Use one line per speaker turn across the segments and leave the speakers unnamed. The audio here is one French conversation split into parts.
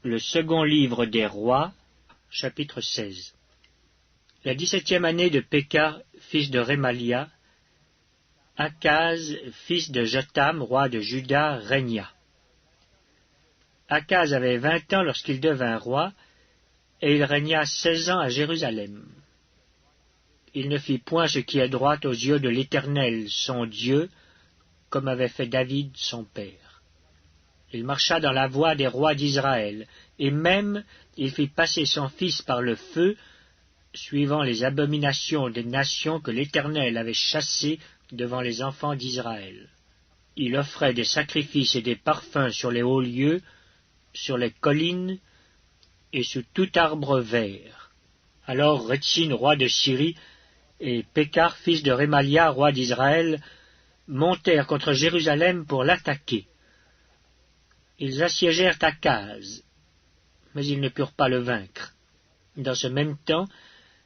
Le second livre des rois, chapitre 16. La 17e année de Pékar, fils de Rémalia, Akaz, fils de Jotham, roi de Juda, régna. Akaz avait 20 ans lorsqu'il devint roi, et il régna 16 ans à Jérusalem. Il ne fit point ce qui est droit aux yeux de l'Éternel, son Dieu, comme avait fait David, son père. Il marcha dans la voie des rois d'Israël, et même il fit passer son fils par le feu, suivant les abominations des nations que l'Éternel avait chassées devant les enfants d'Israël. Il offrait des sacrifices et des parfums sur les hauts lieux, sur les collines et sous tout arbre vert. Alors Rétsin, roi de Syrie, et Pékar, fils de Rémalia, roi d'Israël, montèrent contre Jérusalem pour l'attaquer. Ils assiégèrent Akaz, mais ils ne purent pas le vaincre. Dans ce même temps,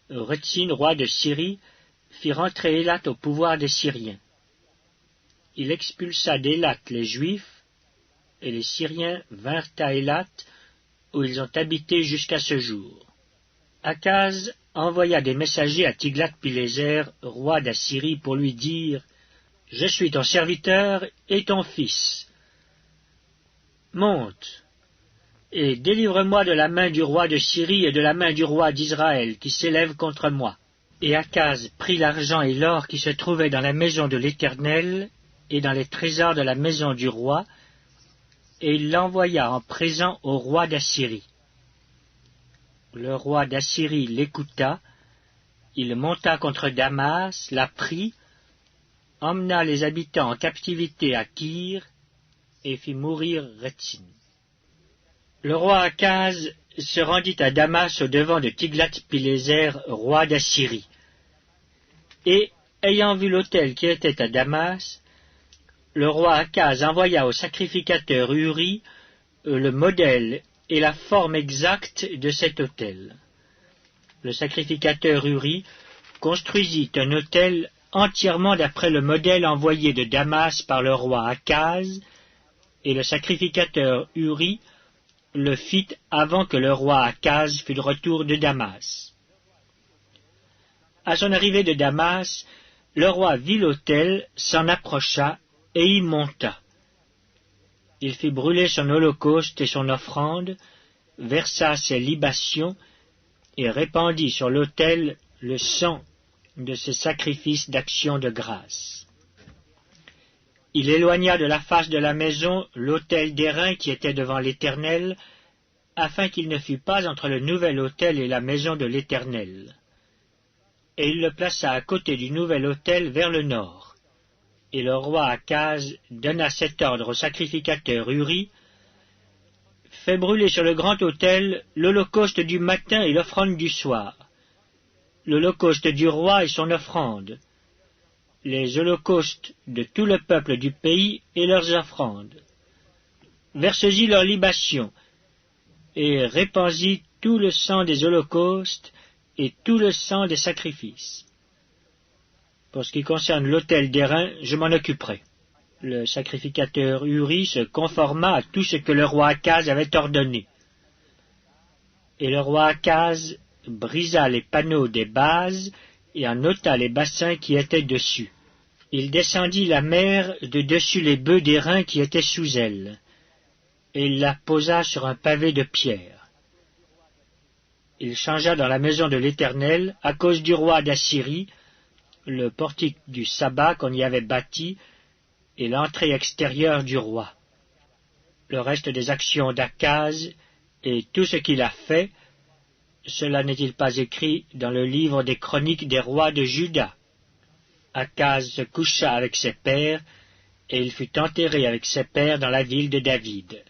Rétsin, roi de Syrie, fit rentrer Élat au pouvoir des Syriens. Il expulsa d'Élat les Juifs, et les Syriens vinrent à Élat, où ils ont habité jusqu'à ce jour. Akaz envoya des messagers à Tiglath-Pileser, roi d'Assyrie, pour lui dire « Je suis ton serviteur et ton fils. Monte, et délivre-moi de la main du roi de Syrie et de la main du roi d'Israël qui s'élève contre moi. » Et Akaz prit l'argent et l'or qui se trouvaient dans la maison de l'Éternel et dans les trésors de la maison du roi, et il l'envoya en présent au roi d'Assyrie. Le roi d'Assyrie l'écouta, il monta contre Damas, la prit, emmena les habitants en captivité à Kir, et fit mourir Rétsin. Le roi Akaz se rendit à Damas au devant de Tiglath-Pileser, roi d'Assyrie. Et, ayant vu l'autel qui était à Damas, le roi Akaz envoya au sacrificateur Uri le modèle et la forme exacte de cet autel. Le sacrificateur Uri construisit un autel entièrement d'après le modèle envoyé de Damas par le roi Akaz, et le sacrificateur Uri le fit avant que le roi Akaz fût de retour de Damas. À son arrivée de Damas, le roi vit l'autel, s'en approcha et y monta. Il fit brûler son holocauste et son offrande, versa ses libations et répandit sur l'autel le sang de ses sacrifices d'action de grâce. Il éloigna de la face de la maison l'autel d'airain qui était devant l'Éternel, afin qu'il ne fût pas entre le nouvel autel et la maison de l'Éternel. Et il le plaça à côté du nouvel autel vers le nord. Et le roi Akaz donna cet ordre au sacrificateur Uri: « Fais brûler sur le grand autel l'holocauste du matin et l'offrande du soir, l'holocauste du roi et son offrande, les holocaustes de tout le peuple du pays et leurs offrandes. Verse-y leurs libations, et répands-y tout le sang des holocaustes et tout le sang des sacrifices. Pour ce qui concerne l'autel d'airain, je m'en occuperai. » Le sacrificateur Uri se conforma à tout ce que le roi Akaz avait ordonné. Et le roi Akaz brisa les panneaux des bases et en ôta les bassins qui étaient dessus. Il descendit la mer de dessus les bœufs d'airain qui étaient sous elle, et il la posa sur un pavé de pierre. Il changea dans la maison de l'Éternel, à cause du roi d'Assyrie, le portique du sabbat qu'on y avait bâti, et l'entrée extérieure du roi. Le reste des actions d'Akaz et tout ce qu'il a fait, cela n'est-il pas écrit dans le livre des chroniques des rois de Juda? Akaz se coucha avec ses pères, et il fut enterré avec ses pères dans la ville de David.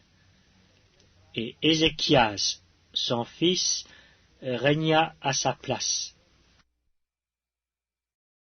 Et Ézéchias, son fils, régna à sa place.